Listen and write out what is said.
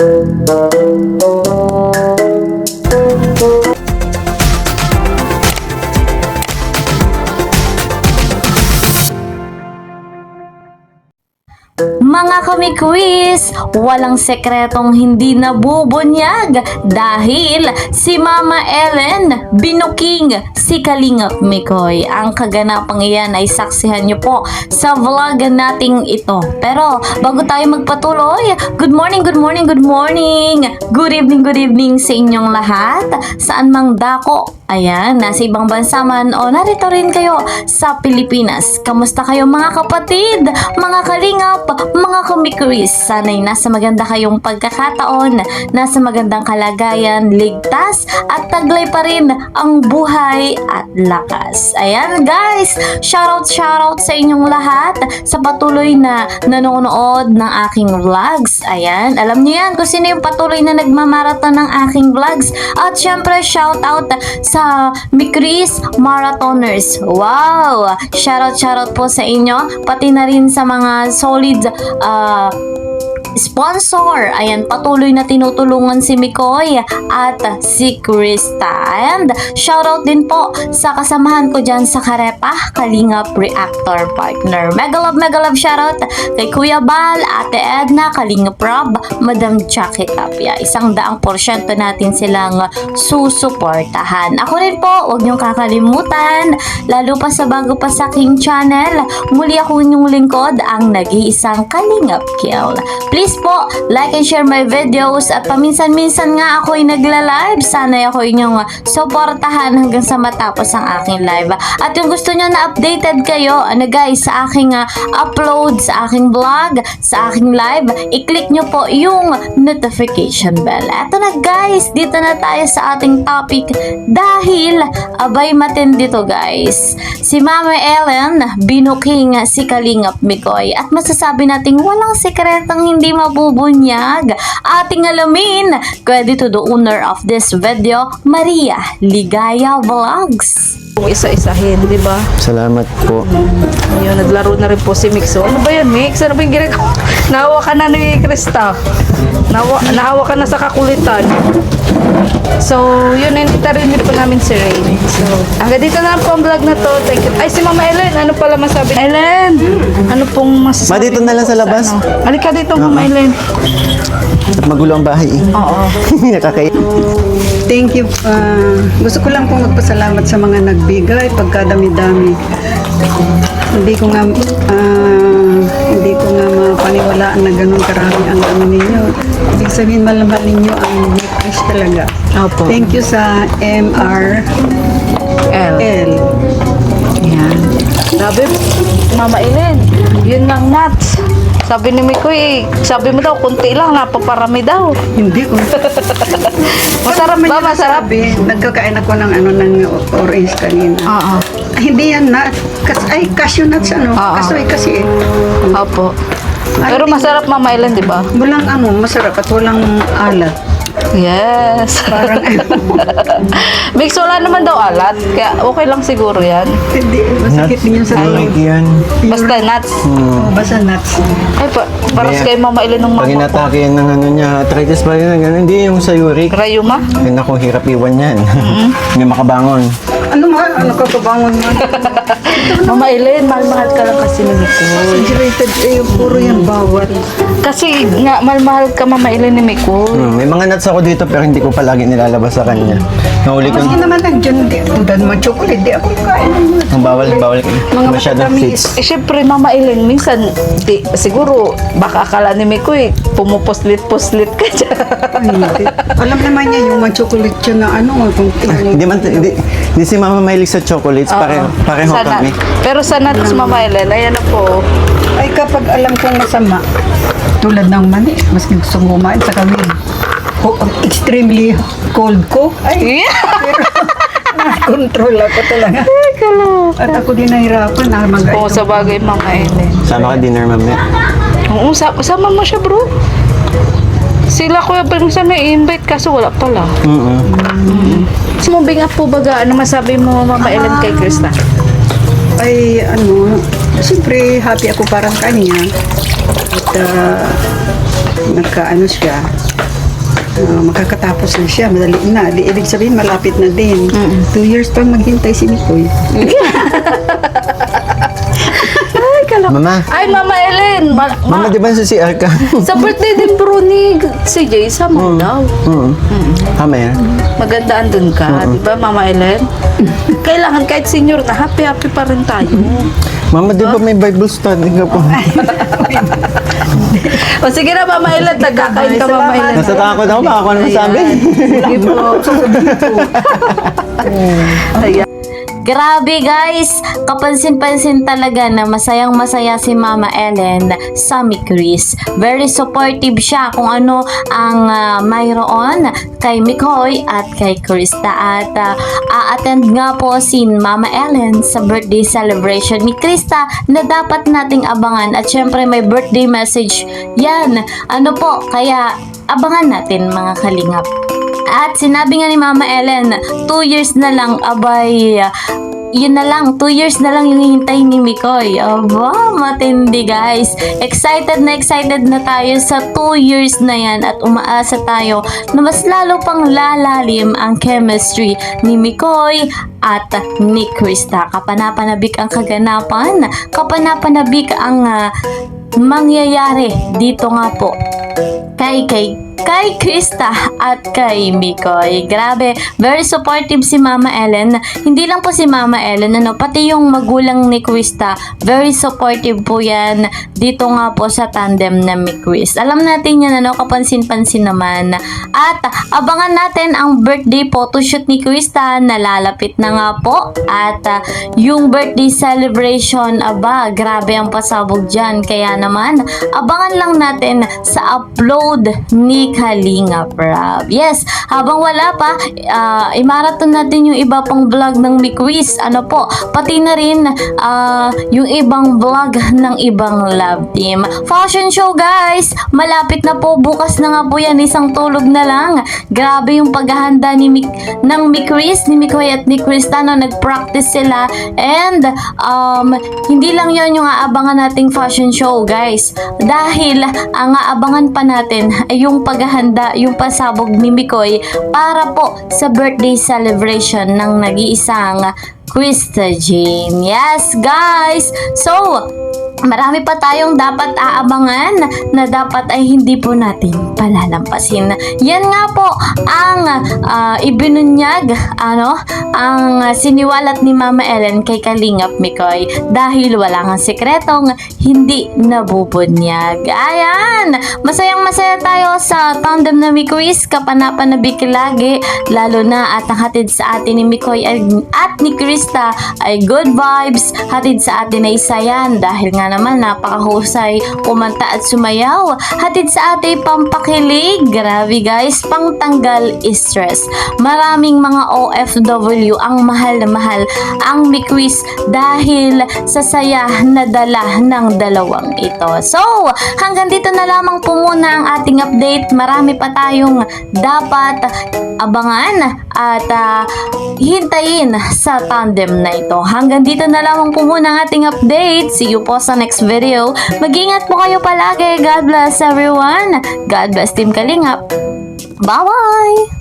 Mga kami-quiz, walang sekretong hindi nabubunyag dahil si Mama Ellen binuking si Kalingap Mikoy. Ang kaganapang iyan ay saksihan niyo po sa vlog nating ito. Pero bago tayo magpatuloy, good morning, good morning, good morning! Good evening sa inyong lahat. Saan mang dako, ayan, nasa ibang bansa man o narito rin kayo sa Pilipinas. Kamusta kayo mga kapatid, mga kalingap, mga kumikuris? Sana'y nasa maganda kayong pagkakataon, nasa magandang kalagayan, ligtas at taglay pa rin ang buhay at lakas. Ayan guys, shoutout sa inyong lahat sa patuloy na nanonood ng aking vlogs. Ayan, alam niyo yan kung sino yung patuloy na nagmamarathon ng aking vlogs. At syempre shoutout sa Mikris Marathoners. Wow! Shoutout po sa inyo, pati na rin sa mga solid sponsor. Ayan, patuloy na tinutulungan si Mikoy at si Krista. And shoutout din po sa kasamahan ko dyan sa Karepa, Kalingap Reactor Partner. Mega love shoutout kay Kuya Bal, Ate Edna, Kalingap Rob, Madam Jackie Tapia. 100% natin silang susuportahan. Ako rin po, huwag niyong kakalimutan, lalo pa sa bago pa sa aking channel, muli ako inyong lingkod, ang nag-iisang Kalingap Kill. Please po, like and share my videos at paminsan-minsan nga ako'y nagla-live. Sana ako inyong suportahan hanggang sa matapos ang aking live. At yung gusto nyo na updated kayo, guys, sa aking upload, sa aking vlog, sa aking live, i-click nyo po yung notification bell. Eto na guys, dito na tayo sa ating topic dahil abay matindi to guys. Si Mama Ellen binuking si Kalingap Mikoy at masasabi nating walang sekretong hindi mabubunyag. Ating alamin, credit to the owner of this video, Maria Ligaya Vlogs. Isa-isahin, di ba? Salamat po. Yun, naglaro na rin po si Mix. So, ano ba yan, Mix? Ano ba yung ginagawa? Nahawa ka na ni Krista. Nahawa ka na sa kakulitan. So, yun, inita rin po namin si Rain. So, hanggang dito na po ang vlog na to. Thank you. Ay, si Mama Ellen, ano pala masabi? Ellen, ano pong masasabi? Ma, dito na lang sa labas. Ano? Halika dito, Mama Ellen. At magulo ang bahay eh. Oo. Nakakaya. Thank you. Gusto ko lang pong magpasalamat sa mga nagbigay pagkadami-dami. Hindi ko nga mapaniwalaan na ganun karami ang dami ninyo. Ibig sabihin malamang ninyo ang Mikris talaga. Opo. Thank you sa MRL. Yan. Sabi, Mama Ellen, yun lang nuts. Sabi ni Mikoy, sabi mo daw, kunti lang, napaparami daw. Hindi ko. Masarap ba? Masarap? Nagkakain ako ng orange kanina. Oo. Hindi yan nuts. Cashew nuts Kasoy kasi eh. Opo. Pero masarap, Mama Ellen, di ba? Walang masarap at walang alat. Yes. Parang Mix, wala naman daw alat. Kaya okay lang siguro yan. hindi, masakit din yung sa Ay, yan. Basta nuts. Basta nuts. Ay, paras kay Mama Ellen ng Pag mama ko. inatake yan ng ano niya, arthritis ba yun? Ganun. Hindi yung sa uric. Rayuma? Ay, naku, hirap iwan yan. Hindi makabangon. Ano kapabangon mo? Mama Ellen, mahal-mahal ka lang kasi ni Mikoy. Refrigerated, puro yan bawat. Kasi nga, mahal-mahal ka, Mama Ellen ni Mikoy. May mga nuts ako dito pero hindi ko palagi nilalabas sa kanya. Nahuli ko. Maski naman nandiyan, tulad mo chocolate, di ako kain. Ang bawal. Mga Masyadong matatamis. sweets. Syempre, Mama Ellen, minsan, siguro, baka akala ni Mikoy, pumupuslit-puslit ka dyan. Hindi. Alam naman niya yung mga chocolate siya na kung Hindi si Mama mahilig sa chocolates. Pareho Sa kami. Pero sa nuts, Mama Ellen, ayan na po. Ay kapag alam kong masama, tulad ng mani, maski gusto mo kumain sa kawin. Extremely cold ko. Ay, pero na-control ako talaga. At ako din nahirapan na mag-ito. Oo, sa bagay, Mama Ellen. Sama ka dinner mamaya. Oo, sama mo siya, bro. Sila Kuya Bengsan may invite kaso wala pala. Sumubing up po baga, ano masabi mo Mama Ellen kay Krista? Ay, siyempre happy ako parang kanya. At nagkaano siya. makakatapos na siya, madali na. Di, ibig sabihin, malapit na din. 2 years pang maghintay si Mikoy. Mama, Ay, Mama Ellen! mama, di ba sa CR ka? Sa birthday din bro ni si Jay, sama daw. Mamaya. Magandaan dun ka, di ba Mama Ellen? Kailangan kahit senior na, happy-happy pa rin tayo. Mama, di ba may Bible study ka po? O sige na Mama Ellen, nagkakain ka Mama Ellen. Natatakot ako, baka ako ano masabi. Sige po. Ayan. Grabe guys, kapansin-pansin talaga na masayang masaya si Mama Ellen sa Chris. Very supportive siya kung ano ang mayroon kay Mikoy at kay Krista. At a-attend nga po si Mama Ellen sa birthday celebration ni Krista na dapat nating abangan. At syempre may birthday message yan. Ano po, kaya abangan natin mga kalingap. At sinabi nga ni Mama Ellen, 2 years na lang, abay, yun na lang, 2 years na lang yung hihintay ni Mikoy. Aba, matindi guys. Excited na tayo sa 2 years na yan at umaasa tayo na mas lalo pang lalalim ang chemistry ni Mikoy at ni Krista. Kapanapanabik ang kaganapan, kapanapanabik ang mangyayari dito nga po kay Krista at kay Mikoy. Grabe, very supportive si Mama Ellen. Hindi lang po si Mama Ellen, pati yung magulang ni Krista, very supportive po yan dito nga po sa tandem na Chris. Alam natin yan, kapansin-pansin naman. At abangan natin ang birthday photoshoot ni Krista, nalalapit na nga po. At yung birthday celebration, aba, grabe ang pasabog dyan. Kaya naman, abangan lang natin sa upload ni Kalinga Prab. Yes, habang wala pa, i-marathon natin yung iba pang vlog ng Chris. Ano po, pati na rin yung ibang vlog ng ibang love team. Fashion show guys, malapit na po, bukas na nga po yan, isang tulog na lang. Grabe yung paghahanda ng Chris, ni Mikoy at ni Krista, nag-practice sila. And hindi lang yon yung aabangan nating fashion show guys, dahil ang aabangan pa natin ay yung paghahanda, yung pasabog ni Mikoy para po sa birthday celebration ng nag-iisang Krista Jane. Yes guys, so marami pa tayong dapat aabangan na dapat ay hindi po natin palalampasin. Yan nga po ang ibinunyag, ang siniwalat ni Mama Ellen kay Kalingap Mikoy, dahil wala nga sekretong hindi nabubunyag. Ayan, masayang masaya tayo sa tandem na Chris, kapanapanabik lagi, lalo na at ang hatid sa atin ni Mikoy at ni Krista ay good vibes, hatid sa atin ay sayan, dahil nga naman napakahusay kumanta at sumayaw, hatid sa ating pampakilig. Grabe guys, pangtanggal stress. Maraming mga OFW ang mahal na mahal ang Chris dahil sa saya na dala ng dalawang ito. So, hanggang dito na lamang po muna ang ating update. Marami pa tayong dapat abangan at hintayin sa tandem na ito. Hanggang dito na lamang po muna ang ating update. See you po sa next video. Mag-ingat po kayo palagi. God bless everyone. God bless Team Kalingap. Bye-bye!